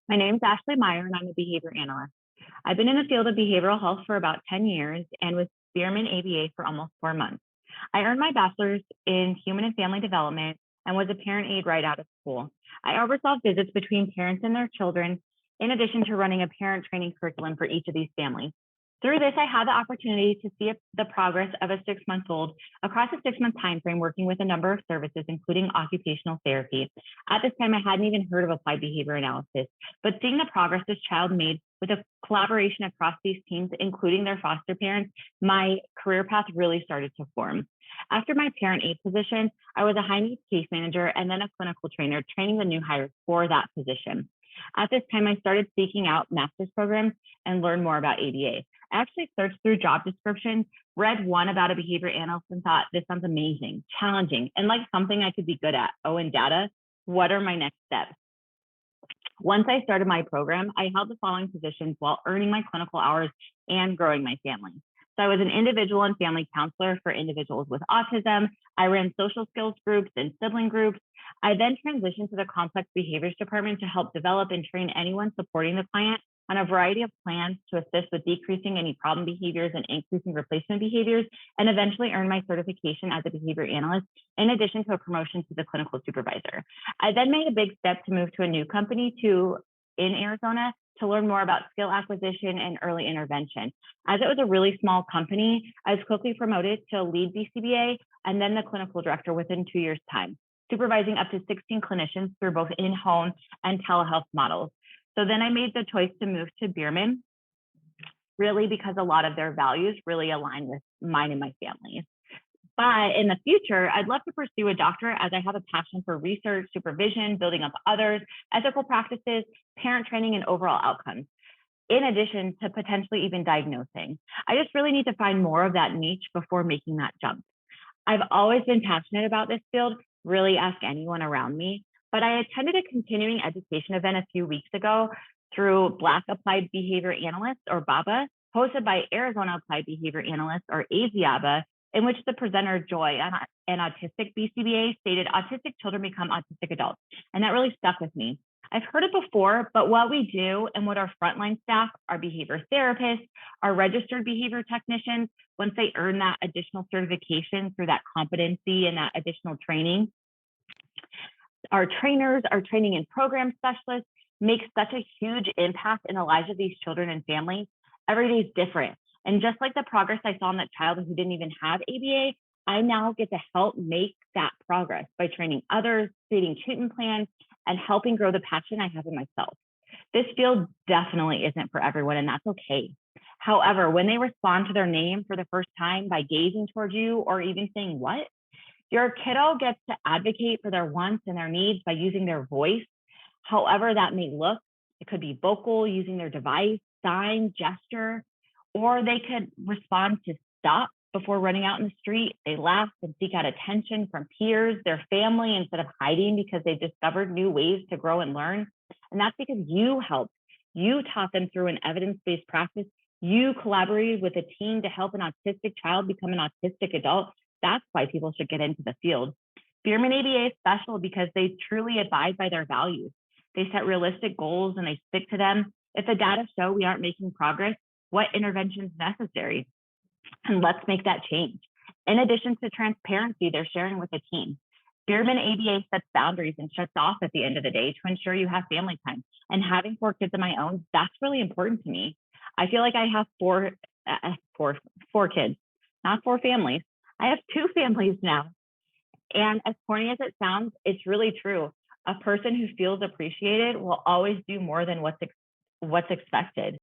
My name is Ashley Meyer, and I'm a behavior analyst. I've been in the field of behavioral health for about 10 years and with Bierman ABA for almost 4 months. I earned my bachelor's in human and family development and was a parent aide right out of school. I oversaw visits between parents and their children, in addition to running a parent training curriculum for each of these families. Through this, I had the opportunity to see the progress of a 6-month-old across a 6-month time frame, working with a number of services, including occupational therapy. At this time, I hadn't even heard of applied behavior analysis, but seeing the progress this child made with a collaboration across these teams, including their foster parents, my career path really started to form. After my parent aide position, I was a high needs case manager and then a clinical trainer, training the new hires for that position. At this time, I started seeking out master's programs and learned more about ABA. I actually searched through job descriptions, read one about a behavior analyst, and thought, this sounds amazing, challenging, and like something I could be good at. Oh, and data, what are my next steps? Once I started my program, I held the following positions while earning my clinical hours and growing my family. So I was an individual and family counselor for individuals with autism. I ran social skills groups and sibling groups. I then transitioned to the complex behaviors department to help develop and train anyone supporting the client on a variety of plans to assist with decreasing any problem behaviors and increasing replacement behaviors, and eventually earned my certification as a behavior analyst, in addition to a promotion to the clinical supervisor. I then made a big step to move to a new company in Arizona to learn more about skill acquisition and early intervention. As it was a really small company, I was quickly promoted to lead BCBA and then the clinical director within 2 years' time, supervising up to 16 clinicians through both in-home and telehealth models. So then I made the choice to move to Bierman, really because a lot of their values really align with mine and my family's. But in the future, I'd love to pursue a doctorate, as I have a passion for research, supervision, building up others, ethical practices, parent training, and overall outcomes, in addition to potentially even diagnosing. I just really need to find more of that niche before making that jump. I've always been passionate about this field, really ask anyone around me, but I attended a continuing education event a few weeks ago through Black Applied Behavior Analyst, or BABA, hosted by Arizona Applied Behavior Analyst, or AZABA, in which the presenter, Joy, an autistic BCBA, stated autistic children become autistic adults. And that really stuck with me. I've heard it before, but what we do and what our frontline staff, our behavior therapists, our registered behavior technicians, once they earn that additional certification through that competency and that additional training, our trainers, our training and program specialists make such a huge impact in the lives of these children and families. Every day is different. And just like the progress I saw in that child who didn't even have ABA, I now get to help make that progress by training others, creating treatment plans, and helping grow the passion I have in myself. This field definitely isn't for everyone, and that's okay. However, when they respond to their name for the first time by gazing towards you or even saying, "What?" your kiddo gets to advocate for their wants and their needs by using their voice, however that may look. It could be vocal, using their device, sign, gesture, or they could respond to stop before running out in the street. They laugh and seek out attention from peers, their family, instead of hiding because they've discovered new ways to grow and learn. And that's because you helped. You taught them through an evidence-based practice. You collaborated with a team to help an autistic child become an autistic adult. That's why people should get into the field. Bierman ABA is special because they truly abide by their values. They set realistic goals and they stick to them. If the data show we aren't making progress, what intervention is necessary? And let's make that change. In addition to transparency, they're sharing with the team. Bierman ABA sets boundaries and shuts off at the end of the day to ensure you have family time. And having 4 kids of my own, that's really important to me. I feel like I have four kids, not 4 families. I have 2 families now. And as corny as it sounds, it's really true. A person who feels appreciated will always do more than what's expected.